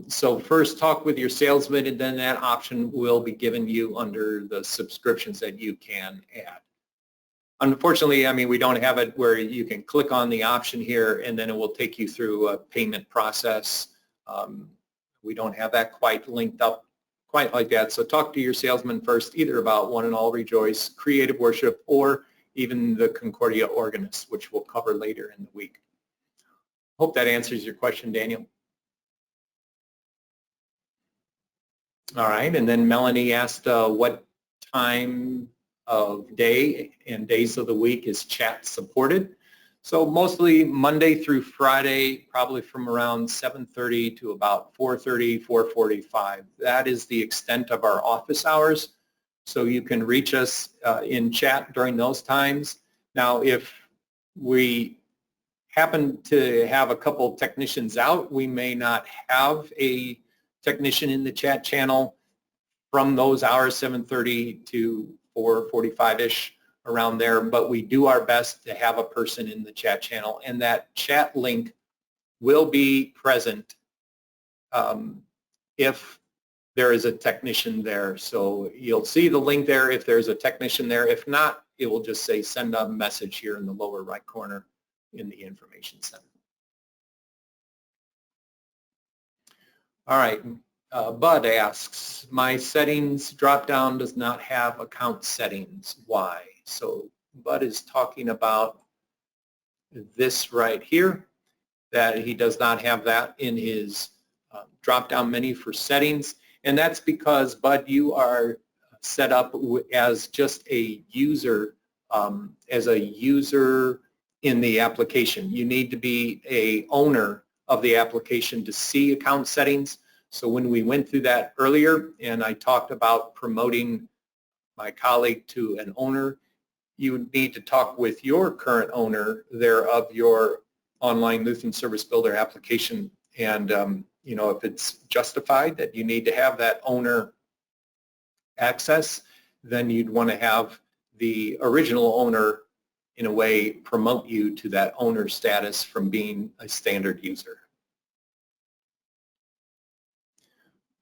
So first talk with your salesman, and then that option will be given you under the subscriptions that you can add. Unfortunately, I mean, we don't have it where you can click on the option here and then it will take you through a payment process. We don't have that quite linked up quite like that. So talk to your salesman first, either about One and All Rejoice, Creative Worship, or even the Concordia Organist, which we'll cover later in the week. Hope that answers your question, Daniel. All right, and then Melanie asked what time of day and days of the week is chat supported. So mostly Monday through Friday, probably from around 7:30 to about 4:30, 4:45. That is the extent of our office hours. So you can reach us in chat during those times. Now, if we happen to have a couple technicians out, we may not have a technician in the chat channel from those hours, 7:30 to 4:45-ish, around there, but we do our best to have a person in the chat channel, and that chat link will be present if there is a technician there. So you'll see the link there if there's a technician there. If not, it will just say send a message here in the lower right corner in the information center. All right, Bud asks, my settings drop-down does not have account settings. Why? So Bud is talking about this right here, that he does not have that in his drop-down menu for settings. And that's because, Bud, you are set up as just a user, in the application. You need to be a owner of the application to see account settings. So when we went through that earlier and I talked about promoting my colleague to an owner, you would need to talk with your current owner there of your online Lutheran Service Builder application. And you know, if it's justified that you need to have that owner access, then you'd want to have the original owner in a way promote you to that owner status from being a standard user.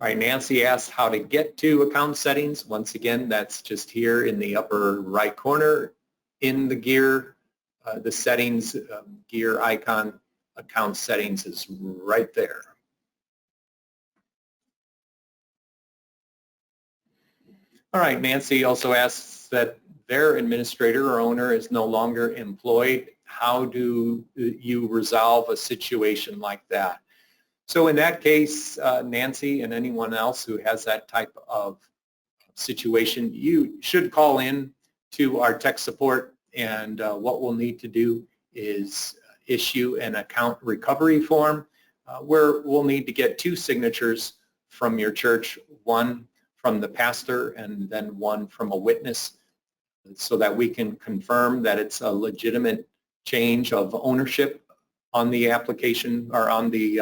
All right, Nancy asked how to get to account settings. Once again, that's just here in the upper right corner in the gear, the settings gear icon. Account settings is right there. All right, Nancy also asks that their administrator or owner is no longer employed. How do you resolve a situation like that? So in that case, Nancy and anyone else who has that type of situation, you should call in to our tech support, and what we'll need to do is issue an account recovery form where we'll need to get 2 signatures from your church, one from the pastor and then one from a witness, so that we can confirm that it's a legitimate change of ownership on the application or on the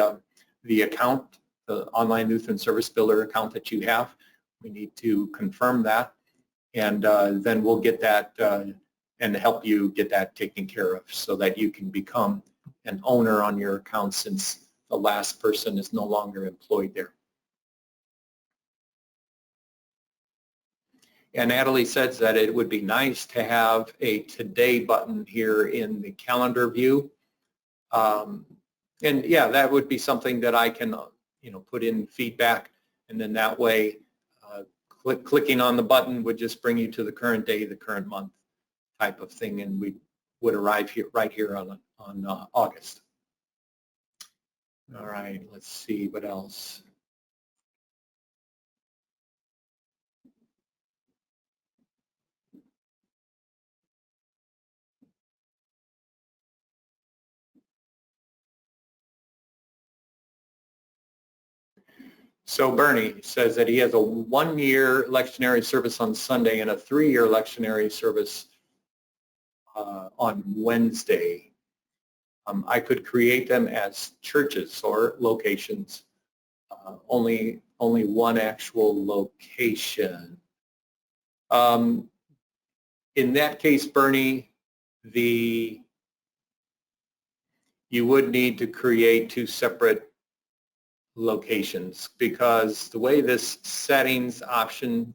account, the online Lutheran Service Builder account that you have. We need to confirm that, and then we'll get that and help you get that taken care of so that you can become an owner on your account since the last person is no longer employed there. And Natalie says that it would be nice to have a today button here in the calendar view. And yeah, that would be something that I can, put in feedback, and then that way, clicking on the button would just bring you to the current day, the current month type of thing, and we would arrive here right here on August. All right, let's see what else. So Bernie says that he has a 1-year lectionary service on Sunday and a 3-year lectionary service on Wednesday. I could create them as churches or locations, only one actual location. In that case, Bernie, you would need to create 2 separate locations, because the way this settings option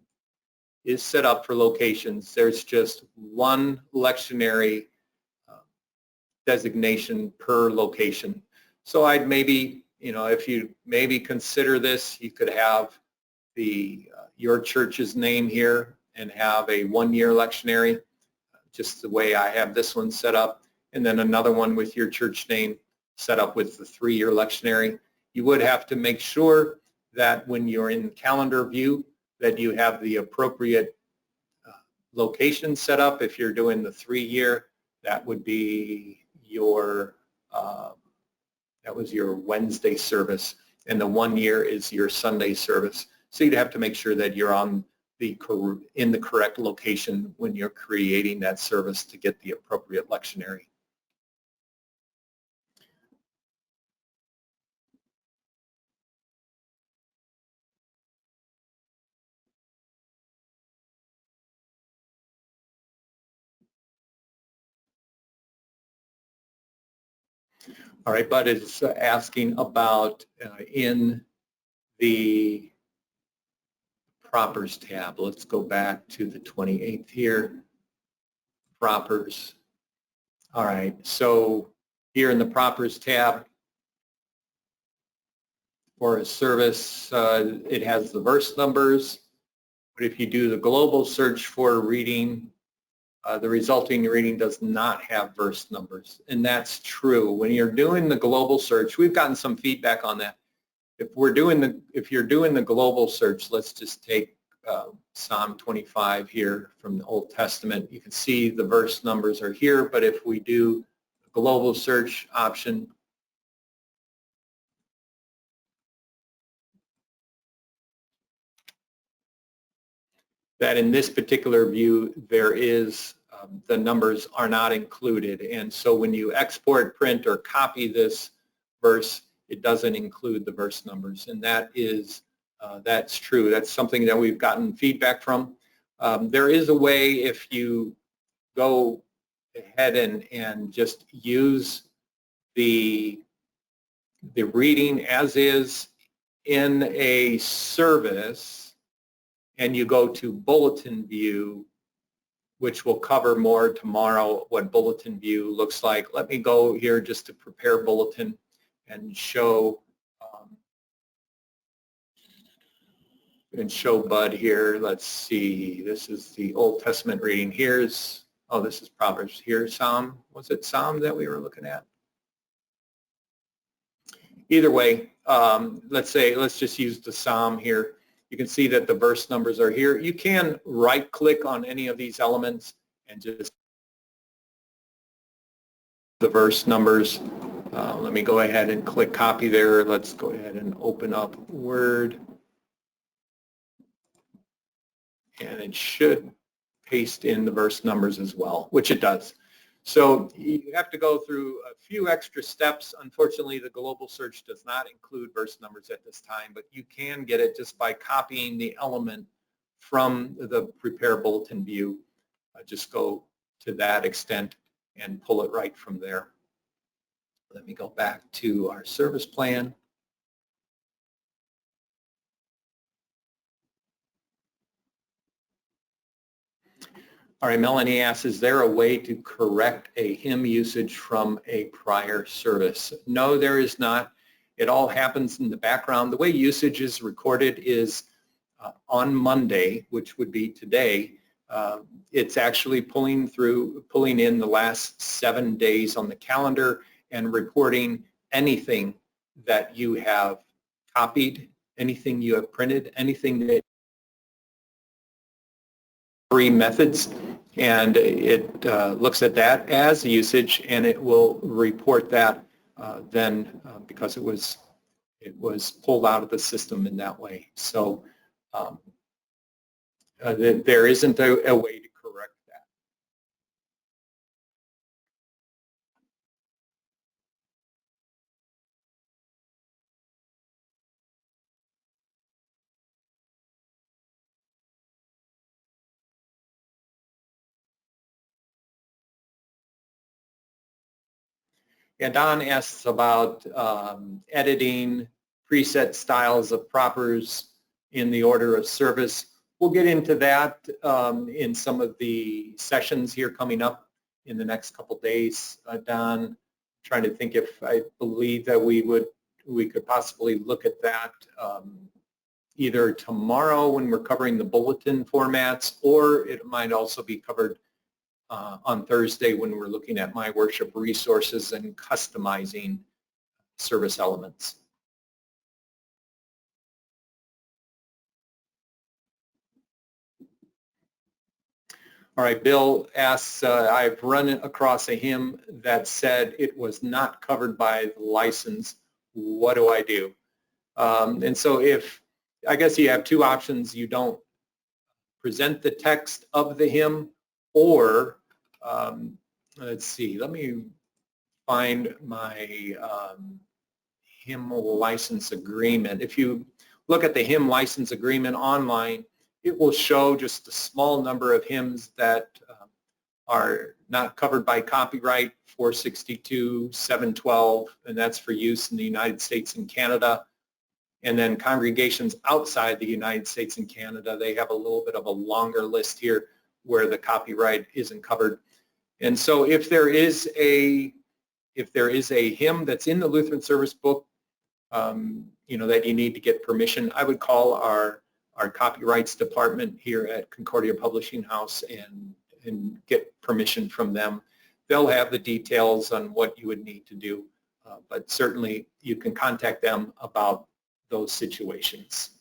is set up for locations, there's just one lectionary designation per location. So I'd maybe, if you maybe consider this, you could have your church's name here and have a 1-year lectionary, just the way I have this one set up, and then another one with your church name set up with the 3-year lectionary. You would have to make sure that when you're in calendar view that you have the appropriate location set up. If you're doing the 3-year, that would be your that was your Wednesday service, and the 1-year is your Sunday service. So you'd have to make sure that you're in the correct location when you're creating that service to get the appropriate lectionary. All right, Bud is asking about in the Propers tab. Let's go back to the 28th here. Propers. All right, so here in the Propers tab for a service, it has the verse numbers. But if you do the global search for a reading, the resulting reading does not have verse numbers, and that's true. When you're doing the global search, we've gotten some feedback on that. If you're doing the global search, let's just take Psalm 25 here from the Old Testament. You can see the verse numbers are here, but if we do the global search option, that in this particular view there is the numbers are not included, and so when you export, print, or copy this verse, it doesn't include the verse numbers, and that's true. That's something that we've gotten feedback from. There is a way, if you go ahead and just use the reading as is in a service, and you go to bulletin view, which will cover more tomorrow what bulletin view looks like. Let me go here just to prepare bulletin and show Bud here. Let's see, this is the Old Testament reading. This is Proverbs. Here's Psalm. Was it Psalm that we were looking at? Either way, let's just use the Psalm here. You can see that the verse numbers are here. You can right-click on any of these elements and just the verse numbers. Let me go ahead and click copy there. Let's go ahead and open up Word. And it should paste in the verse numbers as well, which it does. So you have to go through a few extra steps. Unfortunately, the global search does not include verse numbers at this time, but you can get it just by copying the element from the prepare bulletin view. Just go to that extent and pull it right from there. Let me go back to our service plan. All right, Melanie asks, is there a way to correct a hymn usage from a prior service? No, there is not. It all happens in the background. The way usage is recorded is on Monday, which would be today. It's actually pulling in the last 7 days on the calendar and reporting anything that you have copied, anything you have printed, anything that 3 methods, and it looks at that as usage, and it will report that then because it was it was pulled out of the system in that way. So there isn't a way to correct that. Yeah, Don asks about editing preset styles of propers in the order of service. We'll get into that in some of the sessions here coming up in the next couple days. Don, trying to think if I believe that we could possibly look at that either tomorrow when we're covering the bulletin formats, or it might also be covered on Thursday when we're looking at My Worship resources and customizing service elements. All right, Bill asks, I've run across a hymn that said it was not covered by the license. What do I do? And so I guess you have two options. You don't present the text of the hymn, or let's see, let me find my hymn license agreement. If you look at the hymn license agreement online, it will show just a small number of hymns that are not covered by copyright, 462, 712, and that's for use in the United States and Canada. And then congregations outside the United States and Canada, they have a little bit of a longer list here where the copyright isn't covered. And so if there is a hymn that's in the Lutheran Service Book, that you need to get permission, I would call our copyrights department here at Concordia Publishing House and get permission from them. They'll have the details on what you would need to do, but certainly you can contact them about those situations.